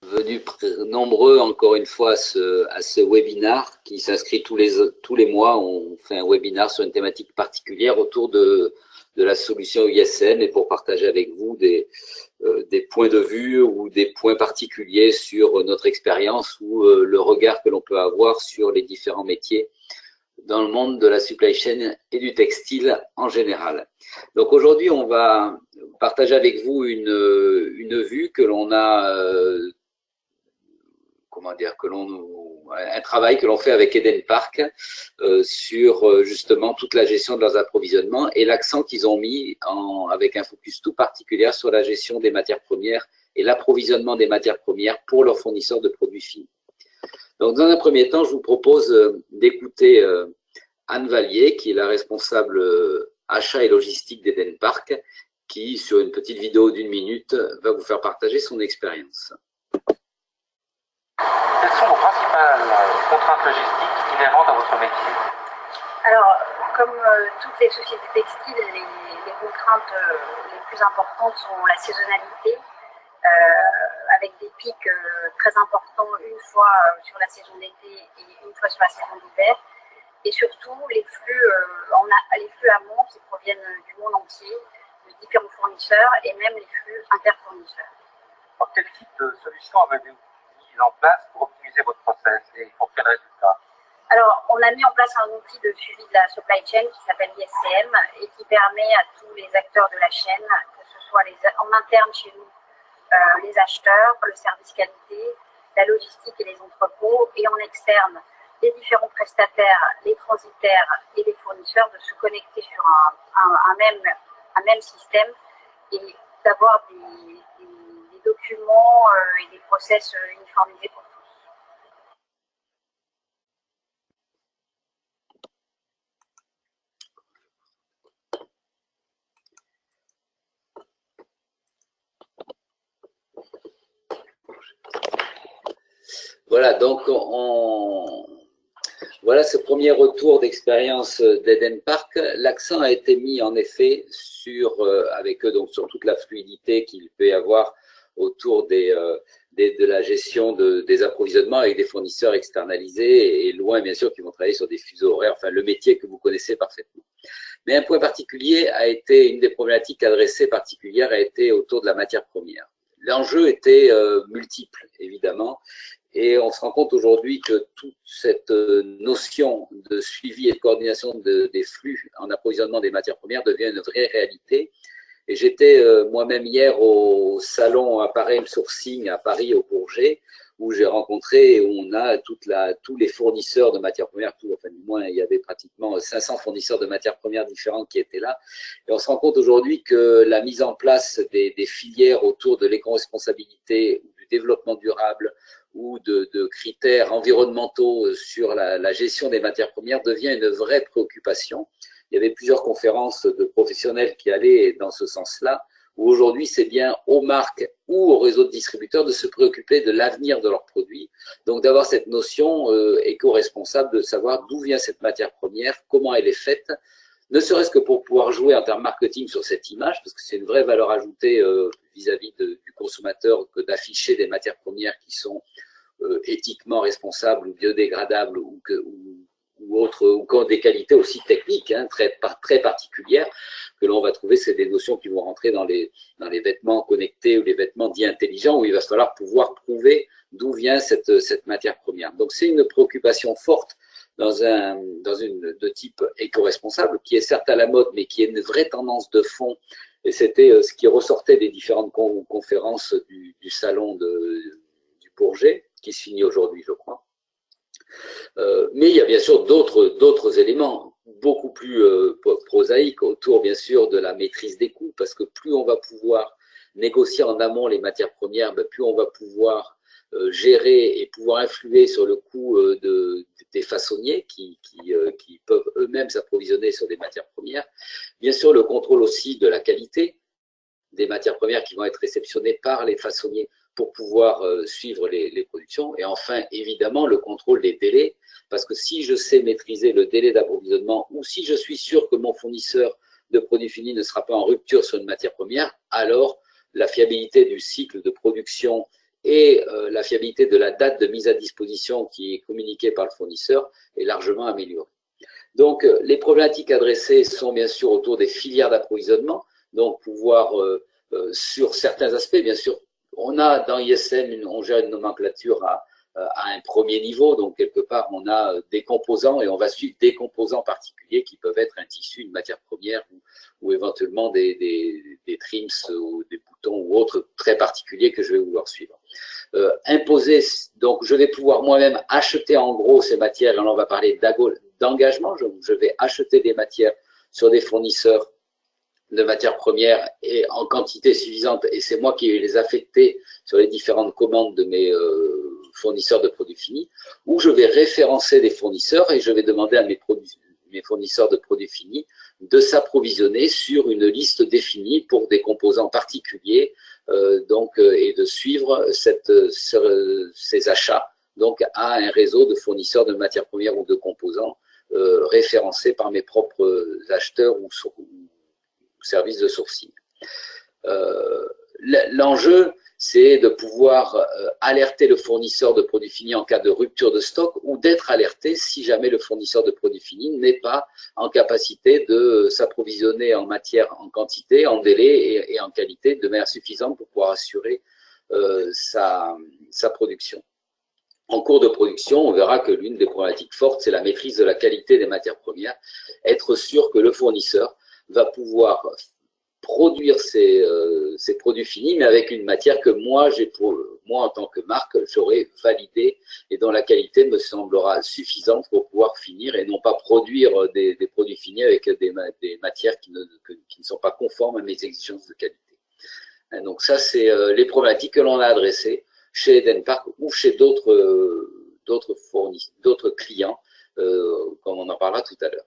Venus nombreux encore une fois à ce webinaire qui s'inscrit tous les mois. On fait un webinaire sur une thématique particulière autour de la solution ISN et pour partager avec vous des points de vue ou des points particuliers sur notre expérience ou le regard que l'on peut avoir sur les différents métiers dans le monde de la supply chain et du textile en général. Donc aujourd'hui, on va partager avec vous une vue que l'on a un travail que l'on fait avec Eden Park sur justement toute la gestion de leurs approvisionnements et l'accent qu'ils ont mis avec un focus tout particulier sur la gestion des matières premières et l'approvisionnement des matières premières pour leurs fournisseurs de produits finis. Donc dans un premier temps, je vous propose d'écouter Anne Vallier, qui est la responsable achat et logistique d'Eden Park, qui, sur une petite vidéo d'1 minute, va vous faire partager son expérience. Quelles sont vos principales contraintes logistiques inhérentes à votre métier? Alors, comme toutes les sociétés textiles, les contraintes les plus importantes sont la saisonnalité, avec des pics très importants une fois sur la saison d'été et une fois sur la saison d'hiver. Et surtout, les flux amont qui proviennent du monde entier, de différents fournisseurs et même les flux interfournisseurs. Alors, quel type de solution avez-vous mis en place pour optimiser votre process et pour quel résultat? Alors, on a mis en place un outil de suivi de la supply chain qui s'appelle ISCM et qui permet à tous les acteurs de la chaîne, que ce soit en interne chez nous, les acheteurs, le service qualité, la logistique et les entrepôts, et en externe, les différents prestataires, les transitaires et les fournisseurs, de se connecter sur un même système et d'avoir des documents et des process uniformisés pour tous. Voilà, donc voilà ce premier retour d'expérience d'Eden Park. L'accent a été mis en effet avec eux donc sur toute la fluidité qu'il peut y avoir autour de la gestion des approvisionnements avec des fournisseurs externalisés et loin bien sûr qui vont travailler sur des fuseaux horaires, enfin le métier que vous connaissez parfaitement. Mais un point particulier a été, une des problématiques adressées particulières a été autour de la matière première. L'enjeu était multiple évidemment. Et on se rend compte aujourd'hui que toute cette notion de suivi et de coordination des flux en approvisionnement des matières premières devient une vraie réalité. Et j'étais moi-même hier au salon Apparel Sourcing à Paris, au Bourget, où j'ai rencontré et où on a tous les fournisseurs de matières premières, enfin du moins il y avait pratiquement 500 fournisseurs de matières premières différentes qui étaient là. Et on se rend compte aujourd'hui que la mise en place des filières autour de l'éco-responsabilité, du développement durable, ou de critères environnementaux sur la gestion des matières premières devient une vraie préoccupation. Il y avait plusieurs conférences de professionnels qui allaient dans ce sens-là, où aujourd'hui c'est bien aux marques ou aux réseaux de distributeurs de se préoccuper de l'avenir de leurs produits, donc d'avoir cette notion éco-responsable de savoir d'où vient cette matière première, comment elle est faite, ne serait-ce que pour pouvoir jouer en termes marketing sur cette image, parce que c'est une vraie valeur ajoutée vis-à-vis du consommateur que d'afficher des matières premières qui sont éthiquement responsables ou biodégradables ou autres, ou qui ont des qualités aussi techniques très particulières que l'on va trouver. C'est des notions qui vont rentrer dans les vêtements connectés ou les vêtements dits intelligents où il va falloir pouvoir prouver d'où vient cette matière première. Donc c'est une préoccupation forte de type éco-responsable, qui est certes à la mode, mais qui est une vraie tendance de fond. Et c'était ce qui ressortait des différentes conférences du salon du Bourget, qui se finit aujourd'hui, je crois. Mais il y a bien sûr d'autres éléments beaucoup plus prosaïques autour, bien sûr, de la maîtrise des coûts, parce que plus on va pouvoir négocier en amont les matières premières, plus on va pouvoir gérer et pouvoir influer sur le coût des façonniers qui peuvent eux-mêmes s'approvisionner sur des matières premières. Bien sûr, le contrôle aussi de la qualité des matières premières qui vont être réceptionnées par les façonniers pour pouvoir suivre les productions. Et enfin, évidemment, le contrôle des délais, parce que si je sais maîtriser le délai d'approvisionnement ou si je suis sûr que mon fournisseur de produits finis ne sera pas en rupture sur une matière première, alors la fiabilité du cycle de production et la fiabilité de la date de mise à disposition qui est communiquée par le fournisseur est largement améliorée. Donc, les problématiques adressées sont bien sûr autour des filières d'approvisionnement, donc pouvoir, sur certains aspects, bien sûr, on a dans ISM, on gère une nomenclature à un premier niveau, donc quelque part on a des composants et on va suivre des composants particuliers qui peuvent être un tissu, une matière première ou éventuellement des trims ou des boutons ou autres très particuliers que je vais vouloir suivre. Imposer, donc je vais pouvoir moi-même acheter en gros ces matières, et on va parler d'engagement, je vais acheter des matières sur des fournisseurs de matières premières et en quantité suffisante, et c'est moi qui vais les affecter sur les différentes commandes de mes fournisseurs de produits finis, ou je vais référencer des fournisseurs et je vais demander à mes fournisseurs de produits finis de s'approvisionner sur une liste définie pour des composants particuliers, et de suivre ces achats donc à un réseau de fournisseurs de matières premières ou de composants référencés par mes propres acheteurs ou services de sourcing. L'enjeu, c'est de pouvoir alerter le fournisseur de produits finis en cas de rupture de stock ou d'être alerté si jamais le fournisseur de produits finis n'est pas en capacité de s'approvisionner en matière, en quantité, en délai et en qualité de manière suffisante pour pouvoir assurer sa production. En cours de production, on verra que l'une des problématiques fortes, c'est la maîtrise de la qualité des matières premières, être sûr que le fournisseur va pouvoir produire ses produits finis, mais avec une matière que moi en tant que marque, j'aurai validée et dont la qualité me semblera suffisante pour pouvoir finir et non pas produire des produits finis avec des matières qui ne sont pas conformes à mes exigences de qualité. Donc ça, c'est les problématiques que l'on a adressées chez Edenpark ou chez d'autres clients, comme on en parlera tout à l'heure.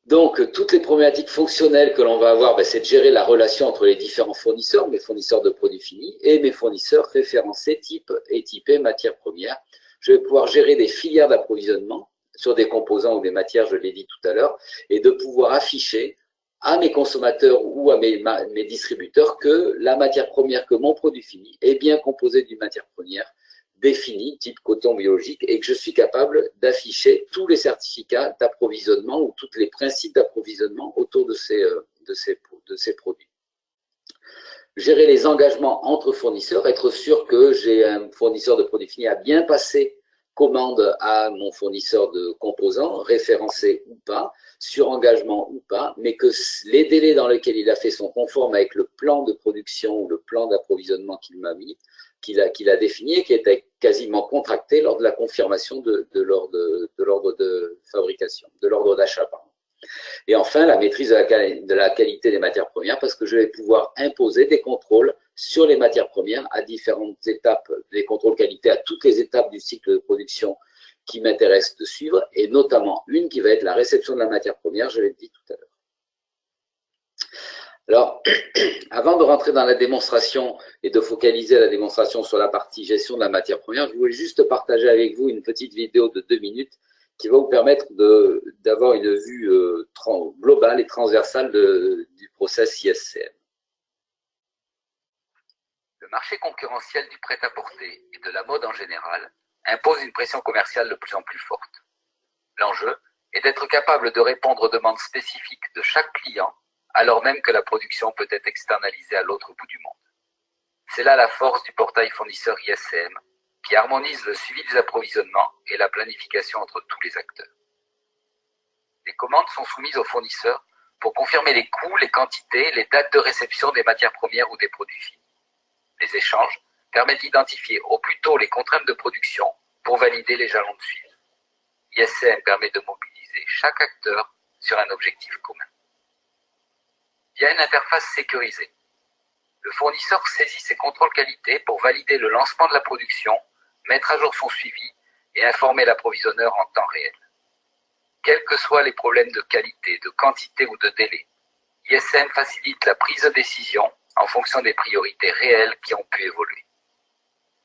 Donc, toutes les problématiques fonctionnelles que l'on va avoir, c'est de gérer la relation entre les différents fournisseurs, mes fournisseurs de produits finis et mes fournisseurs référencés type et typés matières premières. Je vais pouvoir gérer des filières d'approvisionnement sur des composants ou des matières, je l'ai dit tout à l'heure, et de pouvoir afficher à mes consommateurs ou à mes distributeurs que la matière première, que mon produit fini est bien composé d'une matière première définie, type coton biologique, et que je suis capable d'afficher tous les certificats d'approvisionnement ou tous les principes d'approvisionnement autour de ces produits. Gérer les engagements entre fournisseurs, être sûr que j'ai un fournisseur de produits finis à bien passer commande à mon fournisseur de composants, référencé ou pas, sur engagement ou pas, mais que les délais dans lesquels il a fait sont conformes avec le plan de production ou le plan d'approvisionnement qu'il m'a mis, qu'il a défini et qui était quasiment contracté lors de la confirmation de l'ordre de fabrication, de l'ordre d'achat, pardon. Et enfin, la maîtrise de la qualité des matières premières, parce que je vais pouvoir imposer des contrôles sur les matières premières à différentes étapes, des contrôles qualité à toutes les étapes du cycle de production qui m'intéresse de suivre, et notamment une qui va être la réception de la matière première, je l'ai dit tout à l'heure. Alors, avant de rentrer dans la démonstration et de focaliser la démonstration sur la partie gestion de la matière première, je voulais juste partager avec vous une petite vidéo de 2 minutes qui va vous permettre d'avoir une vue globale et transversale du process ISCM. Le marché concurrentiel du prêt-à-porter et de la mode en général impose une pression commerciale de plus en plus forte. L'enjeu est d'être capable de répondre aux demandes spécifiques de chaque client, alors même que la production peut être externalisée à l'autre bout du monde. C'est là la force du portail fournisseur ISCM, qui harmonise le suivi des approvisionnements et la planification entre tous les acteurs. Les commandes sont soumises aux fournisseurs pour confirmer les coûts, les quantités, les dates de réception des matières premières ou des produits finis. Les échanges permettent d'identifier au plus tôt les contraintes de production pour valider les jalons de suivi. ISCM permet de mobiliser chaque acteur sur un objectif commun. Via une interface sécurisée, le fournisseur saisit ses contrôles qualité pour valider le lancement de la production, mettre à jour son suivi et informer l'approvisionneur en temps réel. Quels que soient les problèmes de qualité, de quantité ou de délai, ISCM facilite la prise de décision en fonction des priorités réelles qui ont pu évoluer.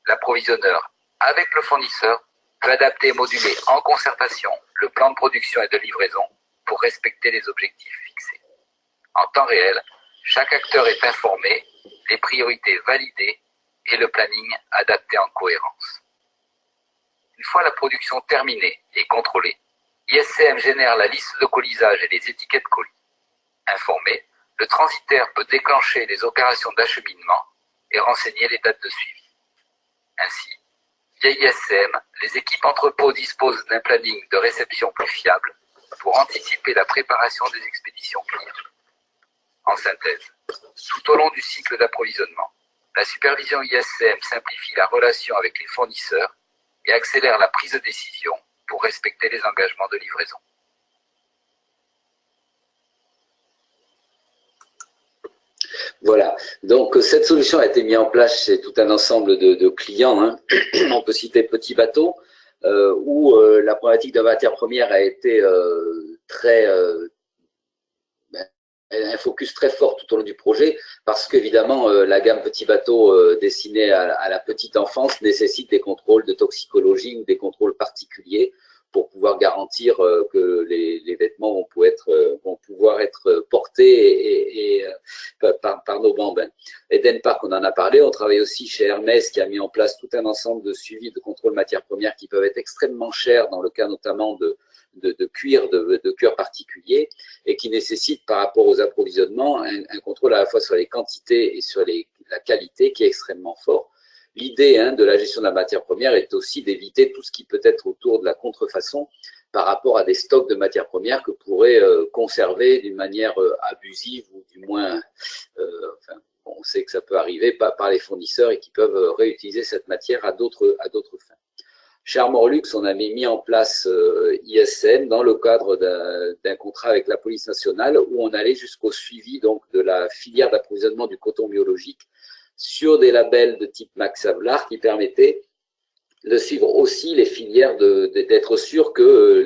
L'approvisionneur, avec le fournisseur, peut adapter et moduler en concertation le plan de production et de livraison pour respecter les objectifs fixés. En temps réel, chaque acteur est informé, les priorités validées et le planning adapté en cohérence. Une fois la production terminée et contrôlée, ISCM génère la liste de colisage et les étiquettes colis. Informé, le transitaire peut déclencher les opérations d'acheminement et renseigner les dates de suivi. Ainsi, via ISCM, les équipes entrepôts disposent d'un planning de réception plus fiable pour anticiper la préparation des expéditions clients. En synthèse, tout au long du cycle d'approvisionnement, la supervision ISCM simplifie la relation avec les fournisseurs et accélère la prise de décision pour respecter les engagements de livraison. Voilà, donc cette solution a été mise en place chez tout un ensemble de clients. Hein. On peut citer Petit Bateau, où la problématique de matière première a été un focus très fort tout au long du projet, parce qu'évidemment, la gamme Petit Bateau destinée à la petite enfance nécessite des contrôles de toxicologie ou des contrôles particuliers pour pouvoir garantir que les vêtements vont pouvoir être portés par nos bambins. Eden Park, on en a parlé, on travaille aussi chez Hermès qui a mis en place tout un ensemble de suivi de contrôle matières premières qui peuvent être extrêmement chers dans le cas notamment de cuir particulier et qui nécessitent par rapport aux approvisionnements un contrôle à la fois sur les quantités et sur la qualité qui est extrêmement fort. L'idée de la gestion de la matière première est aussi d'éviter tout ce qui peut être autour de la contrefaçon par rapport à des stocks de matières premières que pourraient conserver d'une manière abusive ou du moins, on sait que ça peut arriver par les fournisseurs et qui peuvent réutiliser cette matière à d'autres fins. Chez Armorlux, on a mis en place ISCM dans le cadre d'un contrat avec la police nationale où on allait jusqu'au suivi donc de la filière d'approvisionnement du coton biologique sur des labels de type Max Havelaar qui permettaient de suivre aussi les filières, d'être sûr que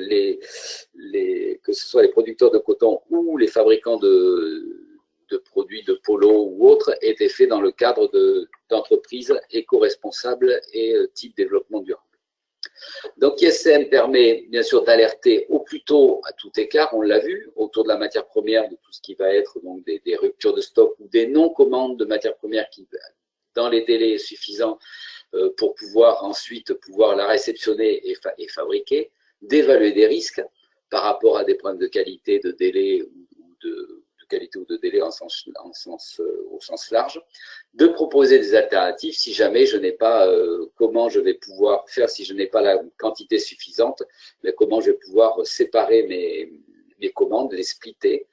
que ce soit les producteurs de coton ou les fabricants de produits de polo ou autres étaient faits dans le cadre d'entreprises éco-responsables et type développement durable. Donc ISCM permet bien sûr d'alerter au plus tôt à tout écart, on l'a vu, autour de la matière première, de tout ce qui va être donc des ruptures de stock ou des non-commandes de matière première qui, dans les délais suffisants pour pouvoir ensuite la réceptionner et fabriquer, d'évaluer des risques par rapport à des problèmes de qualité, de délai ou de qualité ou de délai au sens large, de proposer des alternatives si jamais je n'ai pas comment je vais pouvoir faire, si je n'ai pas la quantité suffisante, mais comment je vais pouvoir séparer mes commandes, les splitter,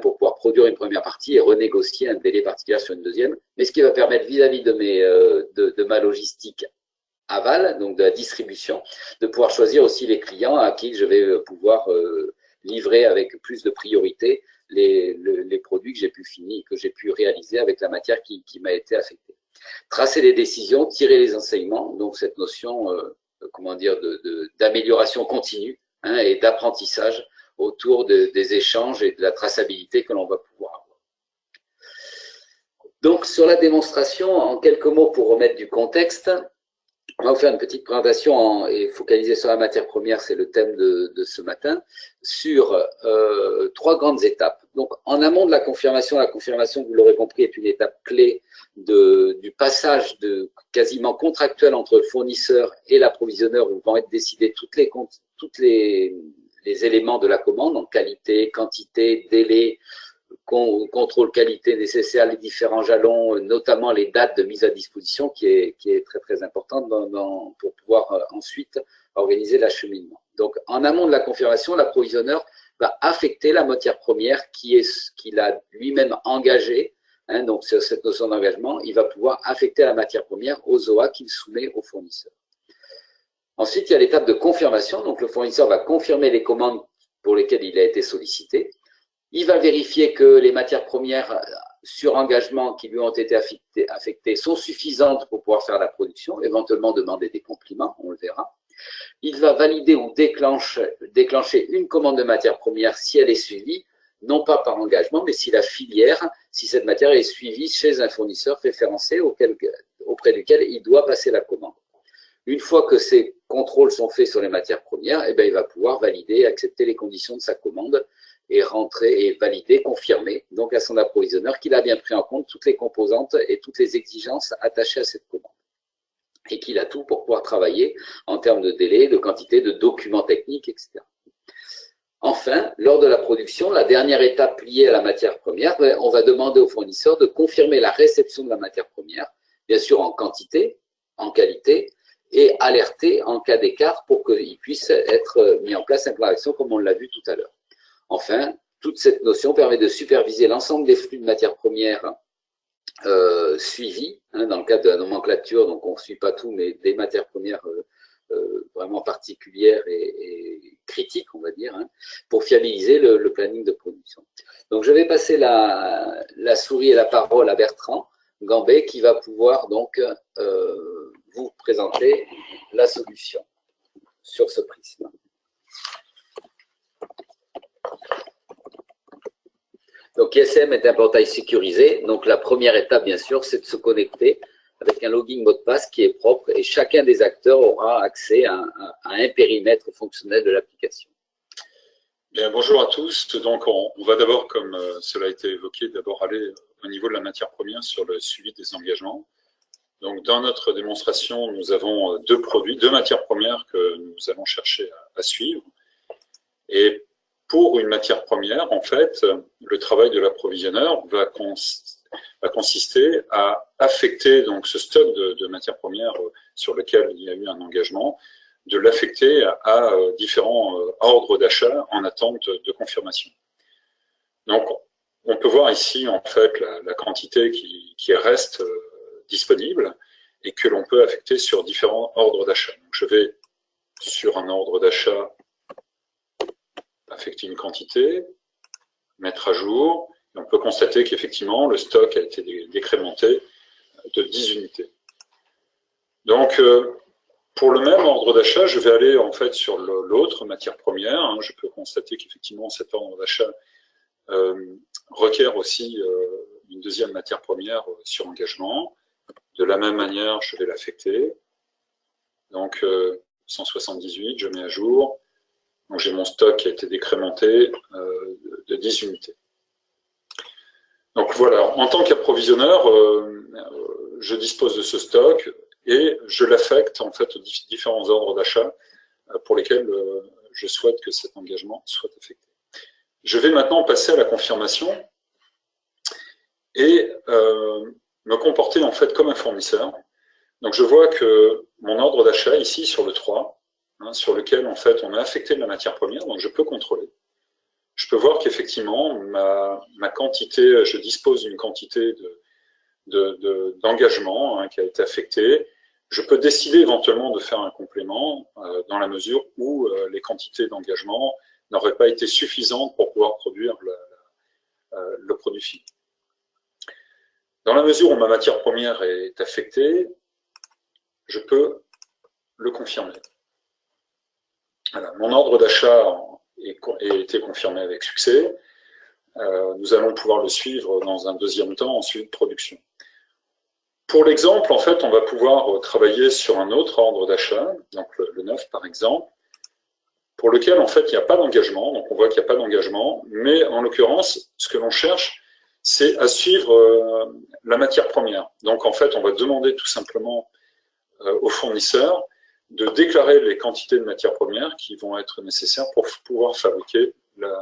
pour pouvoir produire une première partie et renégocier un délai particulier sur une deuxième, mais ce qui va permettre vis-à-vis de ma logistique aval, donc de la distribution, de pouvoir choisir aussi les clients à qui je vais pouvoir livrer avec plus de priorité les produits que j'ai pu réaliser avec la matière qui m'a été affectée. Tracer les décisions, tirer les enseignements, donc cette notion d'amélioration continue et d'apprentissage autour des échanges et de la traçabilité que l'on va pouvoir avoir. Donc sur la démonstration, en quelques mots pour remettre du contexte, on va vous faire une petite présentation et focaliser sur la matière première, c'est le thème de ce matin, sur 3 grandes étapes. Donc, en amont de la confirmation, vous l'aurez compris, est une étape clé du passage quasiment contractuel entre le fournisseur et l'approvisionneur où vont être décidés tous les éléments de la commande, en qualité, quantité, délai, contrôle qualité nécessaire, les différents jalons, notamment les dates de mise à disposition qui est très très importante pour pouvoir ensuite organiser l'acheminement. Donc en amont de la confirmation, l'approvisionneur va affecter la matière première qu'il a lui-même engagée. Donc sur cette notion d'engagement, il va pouvoir affecter la matière première aux OA qu'il soumet au fournisseur. Ensuite, il y a l'étape de confirmation. Donc le fournisseur va confirmer les commandes pour lesquelles il a été sollicité. Il va vérifier que les matières premières sur engagement qui lui ont été affectées sont suffisantes pour pouvoir faire la production, éventuellement demander des compléments, on le verra. Il va valider ou déclencher une commande de matières premières si elle est suivie, non pas par engagement, mais si cette matière est suivie chez un fournisseur référencé auprès duquel il doit passer la commande. Une fois que ces contrôles sont faits sur les matières premières, il va pouvoir valider et accepter les conditions de sa commande est rentré et validé, confirmé, donc à son approvisionneur qu'il a bien pris en compte toutes les composantes et toutes les exigences attachées à cette commande. Et qu'il a tout pour pouvoir travailler en termes de délai, de quantité, de documents techniques, etc. Enfin, lors de la production, la dernière étape liée à la matière première, on va demander au fournisseur de confirmer la réception de la matière première, bien sûr en quantité, en qualité, et alerter en cas d'écart pour qu'il puisse être mis en place un plan d'action comme on l'a vu tout à l'heure. Enfin, toute cette notion permet de superviser l'ensemble des flux de matières premières suivis, dans le cadre de la nomenclature, donc on ne suit pas tout, mais des matières premières vraiment particulières et critiques, on va dire, pour fiabiliser le planning de production. Donc je vais passer la souris et la parole à Bertrand Gambet qui va pouvoir donc vous présenter la solution sur ce prisme. Donc ISM est un portail sécurisé, donc la première étape bien sûr c'est de se connecter avec un login mot de passe qui est propre et chacun des acteurs aura accès à un périmètre fonctionnel de l'application. Bien, bonjour à tous. Donc on va d'abord, comme cela a été évoqué, d'abord aller au niveau de la matière première sur le suivi des engagements. Donc dans notre démonstration, nous avons deux matières premières que nous allons chercher à suivre. Et pour une matière première, en fait, le travail de l'approvisionneur va consister à affecter donc ce stock de matières premières sur lequel il y a eu un engagement, de l'affecter à différents ordres d'achat en attente de confirmation. Donc, on peut voir ici en fait la quantité qui reste disponible et que l'on peut affecter sur différents ordres d'achat. Donc, je vais sur un ordre d'achat affecter une quantité, mettre à jour, et on peut constater qu'effectivement le stock a été décrémenté de 10 unités. Donc, pour le même ordre d'achat, je vais aller en fait sur l'autre matière première. Je peux constater qu'effectivement cet ordre d'achat requiert aussi une deuxième matière première sur engagement. De la même manière, je vais l'affecter. Donc 178, je mets à jour. Donc j'ai mon stock qui a été décrémenté de 10 unités. Donc voilà, en tant qu'approvisionneur, je dispose de ce stock et je l'affecte en fait aux différents ordres d'achat pour lesquels je souhaite que cet engagement soit affecté. Je vais maintenant passer à la confirmation et me comporter en fait comme un fournisseur. Donc je vois que mon ordre d'achat ici sur le 3, sur lequel en fait on a affecté de la matière première, donc je peux contrôler. Je peux voir qu'effectivement ma quantité, je dispose d'une quantité d'engagement qui a été affectée. Je peux décider éventuellement de faire un complément dans la mesure où les quantités d'engagement n'auraient pas été suffisantes pour pouvoir produire le produit fini. Dans la mesure où ma matière première est affectée, je peux le confirmer. Voilà, mon ordre d'achat a été confirmé avec succès. Nous allons pouvoir le suivre dans un deuxième temps en suivi de production. Pour l'exemple, en fait, on va pouvoir travailler sur un autre ordre d'achat, donc le 9 par exemple, pour lequel en fait il n'y a pas d'engagement, donc on voit qu'il n'y a pas d'engagement, mais en l'occurrence, ce que l'on cherche, c'est à suivre la matière première. Donc en fait, on va demander tout simplement au fournisseur de déclarer les quantités de matières premières qui vont être nécessaires pour pouvoir fabriquer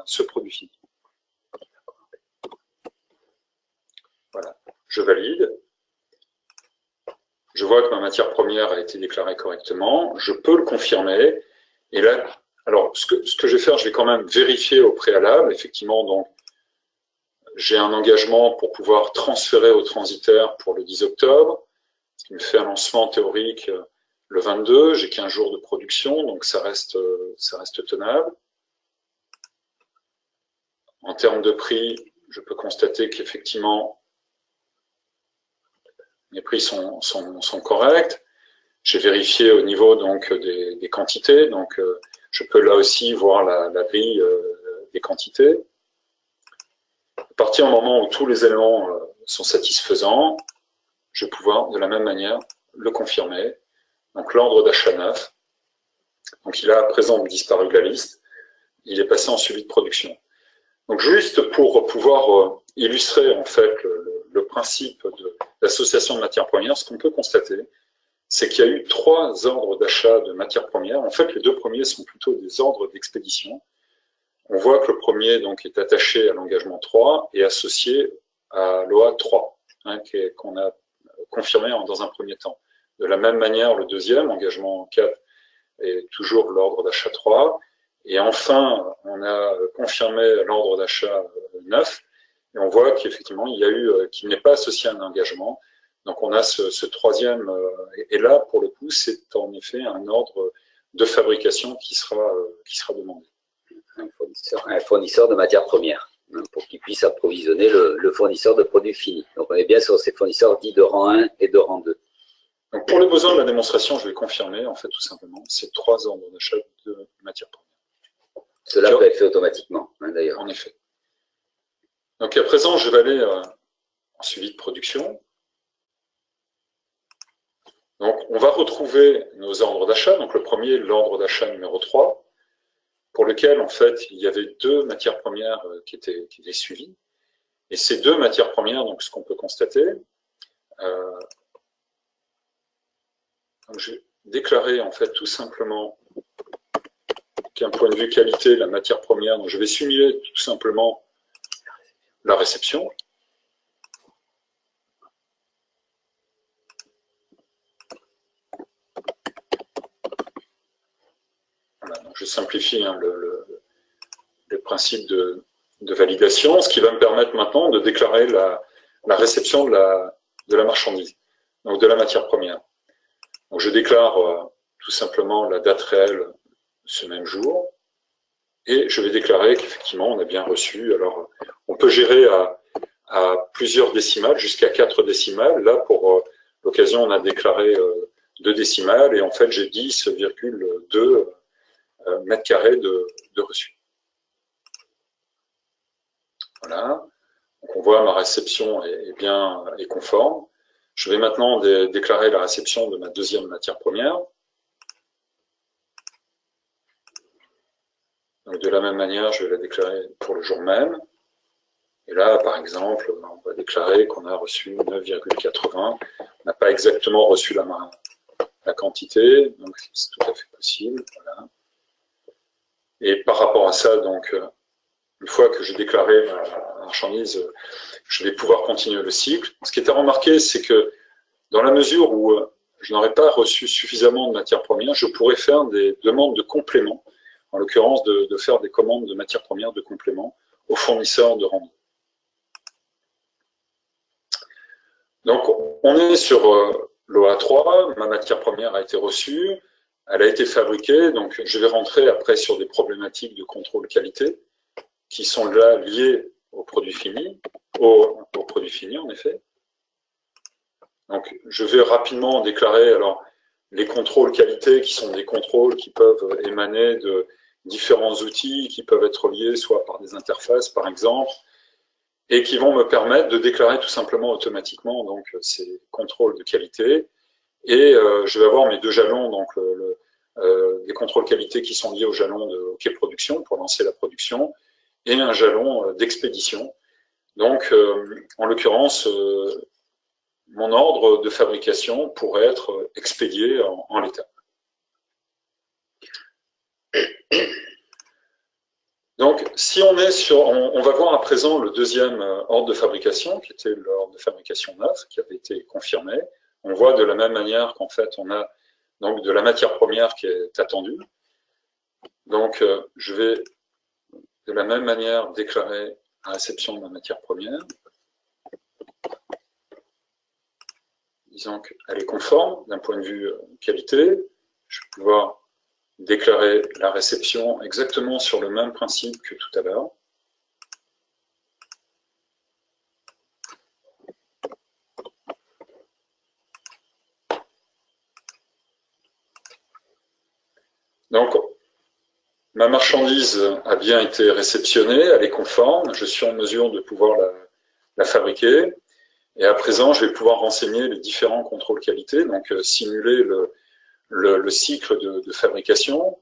ce produit fini. Voilà, je valide. Je vois que ma matière première a été déclarée correctement. Je peux le confirmer. Et là, alors, ce que je vais faire, je vais quand même vérifier au préalable. Effectivement, donc, j'ai un engagement pour pouvoir transférer au transitaire pour le 10 octobre, ce qui me fait un lancement théorique le 22. J'ai 15 jours de production, donc ça reste tenable. En termes de prix, je peux constater qu'effectivement, les prix sont corrects. J'ai vérifié au niveau donc des quantités, donc je peux là aussi voir la grille des quantités. À partir du moment où tous les éléments sont satisfaisants, je vais pouvoir de la même manière le confirmer. Donc l'ordre d'achat 9, donc il a à présent disparu de la liste, il est passé en suivi de production. Donc juste pour pouvoir illustrer en fait le principe de l'association de matières premières, ce qu'on peut constater, c'est qu'il y a eu 3 ordres d'achat de matières premières. En fait, les 2 premiers sont plutôt des ordres d'expédition. On voit que le premier donc, est attaché à l'engagement 3 et associé à l'OA 3, hein, qu'on a confirmé dans un premier temps. De la même manière, le deuxième, engagement 4, est toujours l'ordre d'achat 3. Et enfin, on a confirmé l'ordre d'achat 9. Et on voit qu'effectivement, il y a eu, qu'il n'est pas associé à un engagement. Donc on a ce troisième, et là, pour le coup, c'est en effet un ordre de fabrication qui sera demandé. Un fournisseur de matières premières, hein, pour qu'il puisse approvisionner le fournisseur de produits finis. Donc on est bien sur ces fournisseurs dits de rang 1 et de rang 2. Donc pour les besoins de la démonstration, je vais confirmer, en fait, tout simplement, ces 3 ordres d'achat de matières premières. Cela peut être fait automatiquement, hein, d'ailleurs. En effet. Donc à présent, je vais aller en suivi de production. Donc on va retrouver nos ordres d'achat. Donc le premier, l'ordre d'achat numéro 3, pour lequel, en fait, il y avait 2 matières premières qui étaient suivies. Et ces 2 matières premières, donc ce qu'on peut constater, donc j'ai déclaré, en fait, tout simplement qu'un point de vue qualité, la matière première, donc je vais simuler tout simplement la réception. Voilà, donc je simplifie hein, le principe de validation, ce qui va me permettre maintenant de déclarer la réception de la marchandise, donc de la matière première. Donc je déclare tout simplement la date réelle ce même jour, et je vais déclarer qu'effectivement on a bien reçu. Alors on peut gérer à plusieurs décimales, jusqu'à 4 décimales. Là pour l'occasion on a déclaré 2 décimales, et en fait j'ai 10,2 mètres carrés de reçu. Voilà, donc on voit ma réception est conforme. Je vais maintenant déclarer la réception de ma deuxième matière première. Donc de la même manière, je vais la déclarer pour le jour même. Et là, par exemple, on va déclarer qu'on a reçu 9,80. On n'a pas exactement reçu la quantité, donc c'est tout à fait possible. Voilà. Et par rapport à ça, donc, une fois que j'ai déclaré ma marchandise, je vais pouvoir continuer le cycle. Ce qui est à remarquer, c'est que dans la mesure où je n'aurais pas reçu suffisamment de matières premières, je pourrais faire des demandes de complément, en l'occurrence de faire des commandes de matières premières de complément aux fournisseurs de rang 2. Donc, on est sur l'OA3, ma matière première a été reçue, elle a été fabriquée, donc je vais rentrer après sur des problématiques de contrôle qualité, qui sont là liées aux produits finis, aux produits finis en effet. Donc je vais rapidement déclarer alors les contrôles qualité, qui sont des contrôles qui peuvent émaner de différents outils, qui peuvent être liés soit par des interfaces par exemple, et qui vont me permettre de déclarer tout simplement automatiquement donc ces contrôles de qualité. Et je vais avoir mes 2 jalons, donc des contrôles qualité qui sont liés au jalon de OK Production pour lancer la production, et un jalon d'expédition. Donc, en l'occurrence, mon ordre de fabrication pourrait être expédié en l'état. Donc, si on est sur, on va voir à présent le deuxième ordre de fabrication, qui était l'ordre de fabrication 9, qui avait été confirmé. On voit de la même manière qu'en fait, on a donc de la matière première qui est attendue. Donc, je vais de la même manière déclarer la réception de ma matière première, disant qu'elle est conforme d'un point de vue qualité. Je vais pouvoir déclarer la réception exactement sur le même principe que tout à l'heure. Donc, ma marchandise a bien été réceptionnée, elle est conforme, je suis en mesure de pouvoir la fabriquer. Et à présent, je vais pouvoir renseigner les différents contrôles qualité, donc simuler le cycle de fabrication.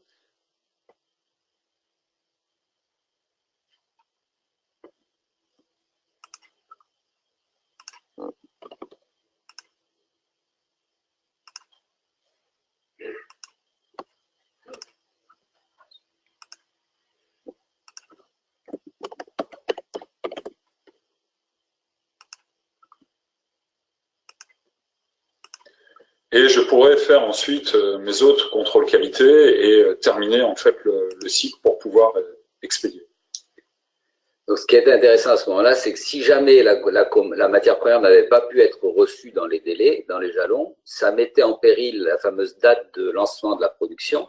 Et je pourrais faire ensuite mes autres contrôles qualité et terminer en fait le cycle pour pouvoir expédier. Donc, ce qui est intéressant à ce moment-là, c'est que si jamais la matière première n'avait pas pu être reçue dans les délais, dans les jalons, ça mettait en péril la fameuse date de lancement de la production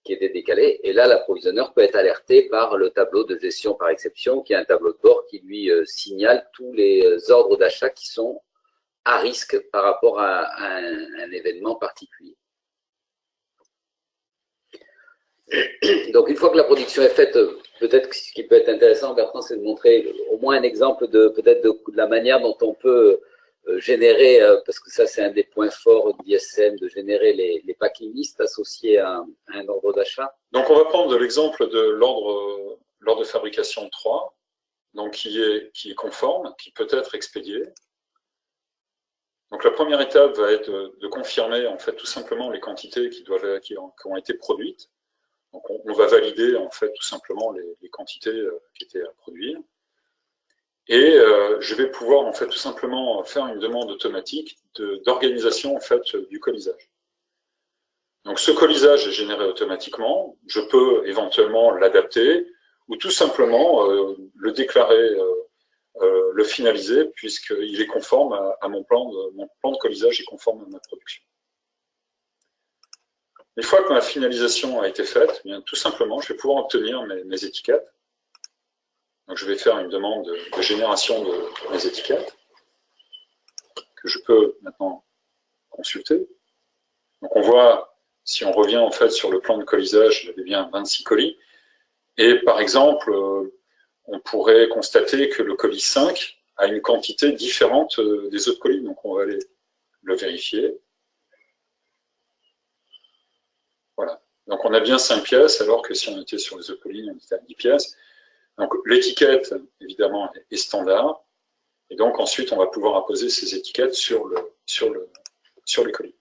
qui était décalée. Et là, l'approvisionneur peut être alerté par le tableau de gestion par exception, qui est un tableau de bord qui lui signale tous les ordres d'achat qui sont à risque par rapport à un événement particulier. Donc, une fois que la production est faite, peut-être que ce qui peut être intéressant, Bertrand, c'est de montrer au moins un exemple de la manière dont on peut générer, parce que ça c'est un des points forts d'ISCM, de générer les packing lists associés à un ordre d'achat. Donc, on va prendre l'exemple de l'ordre de fabrication 3, donc qui est conforme, qui peut être expédié. Donc, la première étape va être de confirmer en fait tout simplement les quantités qui ont été produites. Donc, on va valider en fait tout simplement les quantités qui étaient à produire. Et je vais pouvoir en fait tout simplement faire une demande automatique d'organisation en fait du colisage. Donc, ce colisage est généré automatiquement. Je peux éventuellement l'adapter ou tout simplement le déclarer, le finaliser puisqu'il est conforme à mon plan de colisage est conforme à ma production. Une fois que ma finalisation a été faite, bien, tout simplement, je vais pouvoir obtenir mes étiquettes. Donc, je vais faire une demande de génération de mes étiquettes que je peux maintenant consulter. Donc, on voit, si on revient en fait sur le plan de colisage, j'avais bien 26 colis. Et par exemple, on pourrait constater que le colis 5 a une quantité différente des autres colis. Donc, on va aller le vérifier. Voilà. Donc, on a bien 5 pièces, alors que si on était sur les autres colis, on était à 10 pièces. Donc, l'étiquette, évidemment, est standard. Et donc, ensuite, on va pouvoir apposer ces étiquettes sur les colis.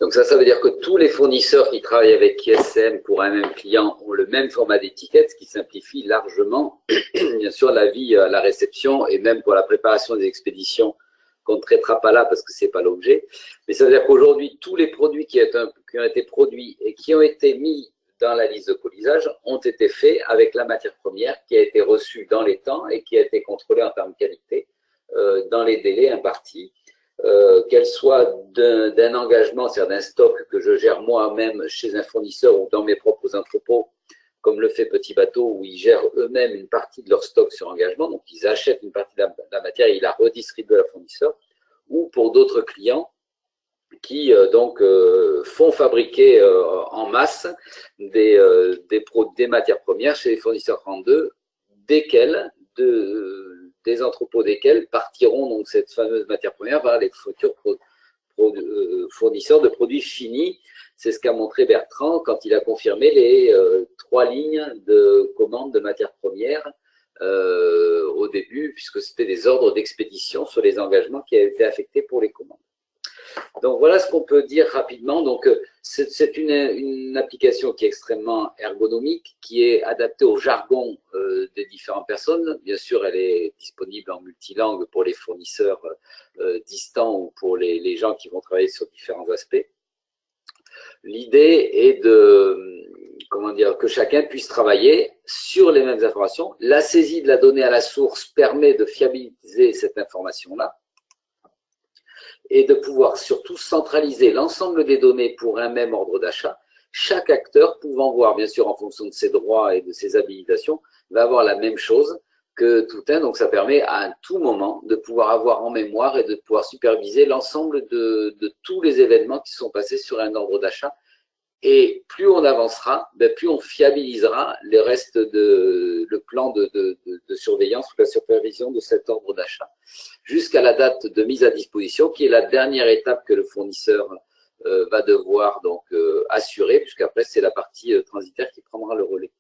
Donc, ça veut dire que tous les fournisseurs qui travaillent avec ISCM pour un même client ont le même format d'étiquette, ce qui simplifie largement, bien sûr, la vie à la réception et même pour la préparation des expéditions qu'on ne traitera pas là parce que ce n'est pas l'objet. Mais ça veut dire qu'aujourd'hui, tous les produits qui ont été produits et qui ont été mis dans la liste de colisage ont été faits avec la matière première qui a été reçue dans les temps et qui a été contrôlée en termes de qualité dans les délais impartis, qu'elle soit d'un engagement, c'est-à-dire d'un stock que je gère moi-même chez un fournisseur ou dans mes propres entrepôts, comme le fait Petit Bateau, où ils gèrent eux-mêmes une partie de leur stock sur engagement, donc ils achètent une partie de la matière et ils la redistribuent à la fournisseur, ou pour d'autres clients qui font fabriquer en masse des matières premières chez les fournisseurs 32, des entrepôts desquels partiront donc cette fameuse matière première vers les futurs fournisseurs de produits finis. C'est ce qu'a montré Bertrand quand il a confirmé les 3 lignes de commande de matières premières au début, puisque c'était des ordres d'expédition sur les engagements qui avaient été affectés pour les commandes. Donc, voilà ce qu'on peut dire rapidement. Donc, c'est une application qui est extrêmement ergonomique, qui est adaptée au jargon des différentes personnes. Bien sûr, elle est disponible en multilangue pour les fournisseurs distants ou pour les gens qui vont travailler sur différents aspects. L'idée est que chacun puisse travailler sur les mêmes informations. La saisie de la donnée à la source permet de fiabiliser cette information-là et de pouvoir surtout centraliser l'ensemble des données pour un même ordre d'achat. Chaque acteur pouvant voir, bien sûr, en fonction de ses droits et de ses habilitations, va avoir la même chose que tout un. Donc, ça permet à tout moment de pouvoir avoir en mémoire et de pouvoir superviser l'ensemble de tous les événements qui sont passés sur un ordre d'achat. Et plus on avancera, plus on fiabilisera le reste le plan de surveillance ou la supervision de cet ordre d'achat jusqu'à la date de mise à disposition, qui est la dernière étape que le fournisseur va devoir donc assurer, puisqu'après c'est la partie transitaire qui prendra le relais.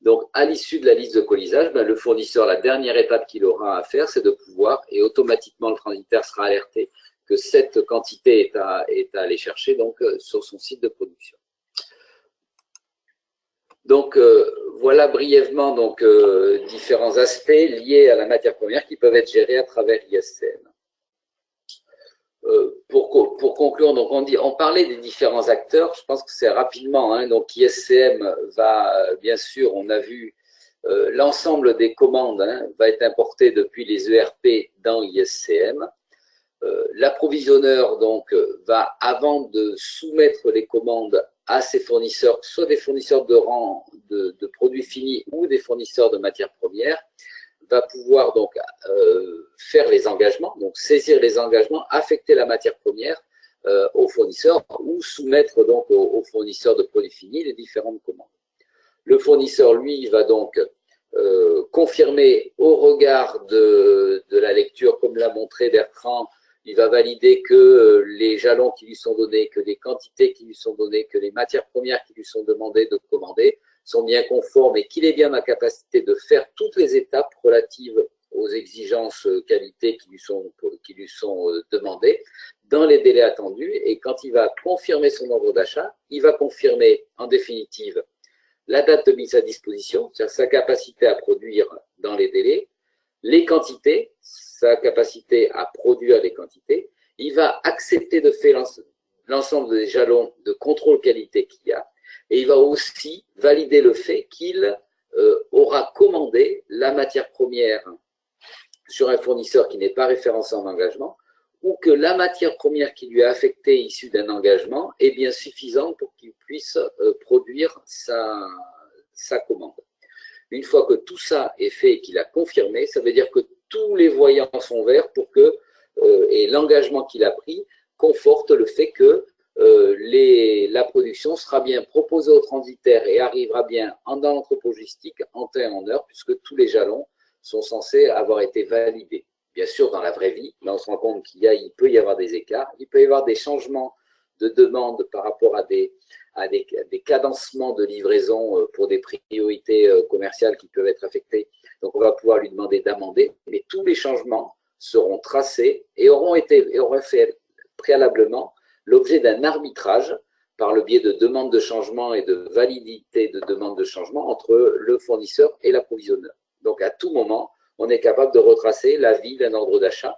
Donc, à l'issue de la liste de colisage, le fournisseur, la dernière étape qu'il aura à faire, c'est de pouvoir, et automatiquement le transitaire sera alerté que cette quantité est à aller chercher donc sur son site de production. Donc, voilà brièvement donc, différents aspects liés à la matière première qui peuvent être gérés à travers l'ISCM. Pour conclure, donc on parlait des différents acteurs, je pense que c'est rapidement, hein, donc ISCM va, bien sûr, on a vu l'ensemble des commandes hein, va être importé depuis les ERP dans ISCM. L'approvisionneur donc va, avant de soumettre les commandes à ses fournisseurs, soit des fournisseurs de rang de produits finis ou des fournisseurs de matières premières, va pouvoir donc faire les engagements, donc saisir les engagements, affecter la matière première aux fournisseurs ou soumettre donc aux fournisseurs de produits finis les différentes commandes. Le fournisseur, lui, va donc confirmer au regard de la lecture, comme l'a montré Bertrand, il va valider que les jalons qui lui sont donnés, que les quantités qui lui sont données, que les matières premières qui lui sont demandées de commander sont bien conformes et qu'il est bien en capacité de faire toutes les étapes relatives aux exigences qualité qui lui sont demandées dans les délais attendus. Et quand il va confirmer son ordre d'achat, il va confirmer en définitive la date de mise à disposition, c'est-à-dire sa capacité à produire dans les délais, les quantités, sa capacité à produire les quantités. Il va accepter de faire l'ensemble des jalons de contrôle qualité qu'il y a. Et il va aussi valider le fait qu'il aura commandé la matière première sur un fournisseur qui n'est pas référencé en engagement, ou que la matière première qui lui est affectée issue d'un engagement est bien suffisante pour qu'il puisse produire sa commande. Une fois que tout ça est fait et qu'il a confirmé, ça veut dire que tous les voyants sont verts pour que, et l'engagement qu'il a pris conforte le fait que la production sera bien proposée au transitaire et arrivera bien dans l'entrepôt logistique en temps et en heure, puisque tous les jalons sont censés avoir été validés. Bien sûr, dans la vraie vie, mais on se rend compte il peut y avoir des écarts, il peut y avoir des changements de demande par rapport à des cadencements de livraison pour des priorités commerciales qui peuvent être affectées. Donc, on va pouvoir lui demander d'amender, mais tous les changements seront tracés et auront fait préalablement l'objet d'un arbitrage par le biais de demandes de changement et de validité de demandes de changement entre le fournisseur et l'approvisionneur. Donc, à tout moment, on est capable de retracer la vie d'un ordre d'achat,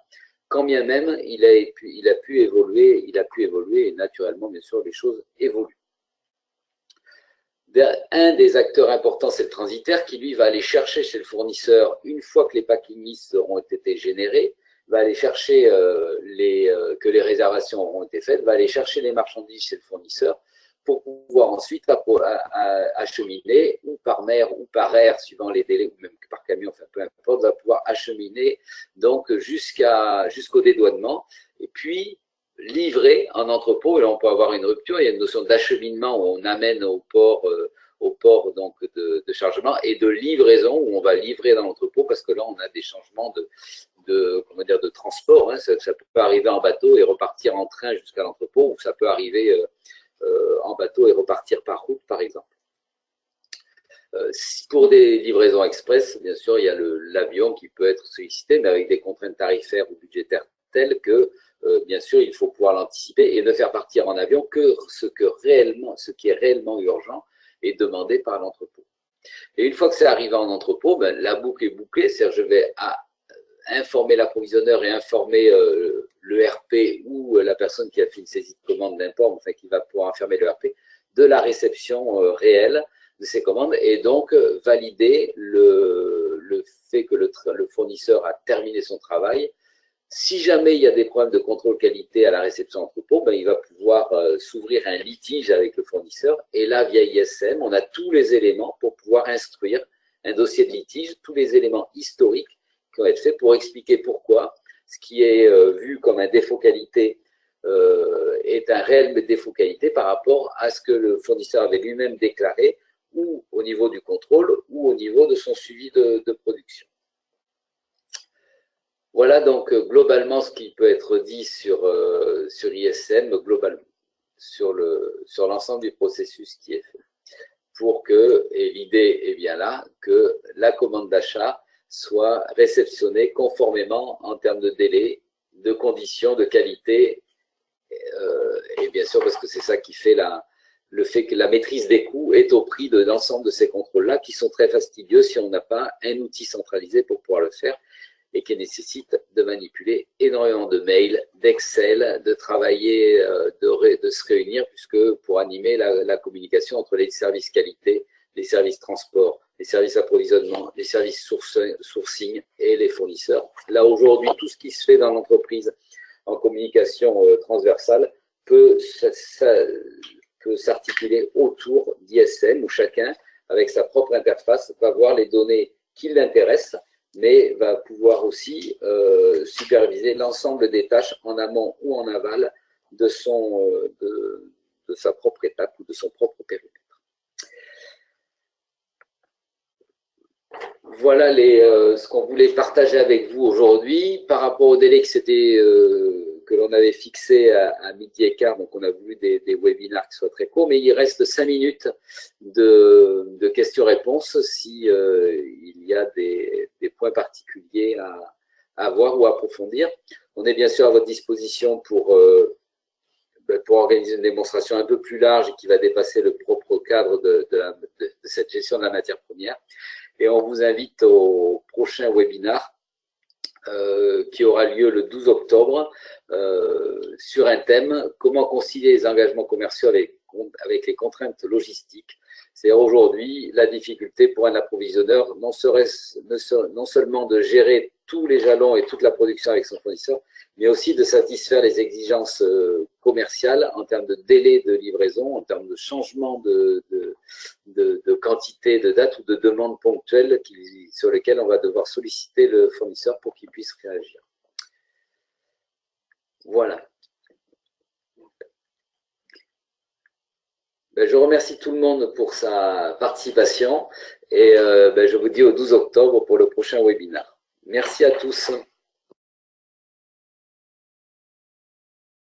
quand bien même il a pu évoluer et naturellement, bien sûr, les choses évoluent. Un des acteurs importants, c'est le transitaire qui, lui, va aller chercher chez le fournisseur, une fois que les packing lists auront été générés, va aller chercher que les réservations auront été faites, va aller chercher les marchandises chez le fournisseur pour pouvoir ensuite acheminer, ou par mer ou par air, suivant les délais, ou même par camion, enfin peu importe, va pouvoir acheminer donc jusqu'au dédouanement, et puis livrer en entrepôt. Et là, on peut avoir une rupture. Il y a une notion d'acheminement où on amène au port donc de chargement, et de livraison où on va livrer dans l'entrepôt, parce que là, on a des changements de transport. Hein. Ça peut arriver en bateau et repartir en train jusqu'à l'entrepôt, ou ça peut arriver en bateau et repartir par route, par exemple. Pour des livraisons express, bien sûr, il y a l'avion qui peut être sollicité, mais avec des contraintes tarifaires ou budgétaires telles que, bien sûr, il faut pouvoir l'anticiper et ne faire partir en avion que ce qui est réellement urgent et demandé par l'entrepôt. Et une fois que c'est arrivé en entrepôt, ben, la boucle est bouclée, c'est-à-dire je vais informer l'approvisionneur et informer le RP ou la personne qui a fait une saisie de commande d'import, enfin qui va pouvoir informer le RP de la réception réelle de ces commandes, et donc valider le fait que le fournisseur a terminé son travail. Si jamais il y a des problèmes de contrôle qualité à la réception entrepôt, ben, il va pouvoir s'ouvrir un litige avec le fournisseur, et là, via ISM, on a tous les éléments pour pouvoir instruire un dossier de litige, tous les éléments historiques qui vont être faits pour expliquer pourquoi ce qui est vu comme un défaut qualité est un réel défaut qualité par rapport à ce que le fournisseur avait lui-même déclaré, ou au niveau du contrôle, ou au niveau de son suivi de production. Voilà donc globalement ce qui peut être dit sur ISM, globalement, sur l'ensemble du processus qui est fait. Pour que, et l'idée est bien là, que la commande d'achat soit réceptionnée conformément en termes de délai, de conditions, de qualité, et bien sûr parce que c'est ça qui fait le fait que la maîtrise des coûts est au prix de l'ensemble de ces contrôles-là, qui sont très fastidieux si on n'a pas un outil centralisé pour pouvoir le faire. et qui nécessite de manipuler énormément de mails, d'Excel, de travailler, de se réunir, puisque pour animer la communication entre les services qualité, les services transport, les services approvisionnement, les services sourcing et les fournisseurs. Là, aujourd'hui, tout ce qui se fait dans l'entreprise en communication transversale peut s'articuler autour d'ISM, où chacun, avec sa propre interface, va voir les données qui l'intéressent, mais va pouvoir aussi superviser l'ensemble des tâches en amont ou en aval de sa propre étape ou de son propre périmètre. Voilà ce qu'on voulait partager avec vous aujourd'hui. Par rapport au délai que l'on avait fixé à midi et quart, donc on a voulu des webinaires qui soient très courts, mais il reste 5 minutes de questions-réponses si il y a des points particuliers à voir ou à approfondir. On est bien sûr à votre disposition pour organiser une démonstration un peu plus large et qui va dépasser le propre cadre de cette gestion de la matière première. Et on vous invite au prochain webinaire qui aura lieu le 12 octobre sur un thème « Comment concilier les engagements commerciaux avec les contraintes logistiques ». C'est aujourd'hui la difficulté pour un approvisionneur non seulement de gérer tous les jalons et toute la production avec son fournisseur, mais aussi de satisfaire les exigences commerciales en termes de délai de livraison, en termes de changement de quantité, de date ou de demande ponctuelle sur lesquelles on va devoir solliciter le fournisseur pour qu'il puisse réagir. Voilà. Je remercie tout le monde pour sa participation et je vous dis au 12 octobre pour le prochain webinaire. Merci à tous.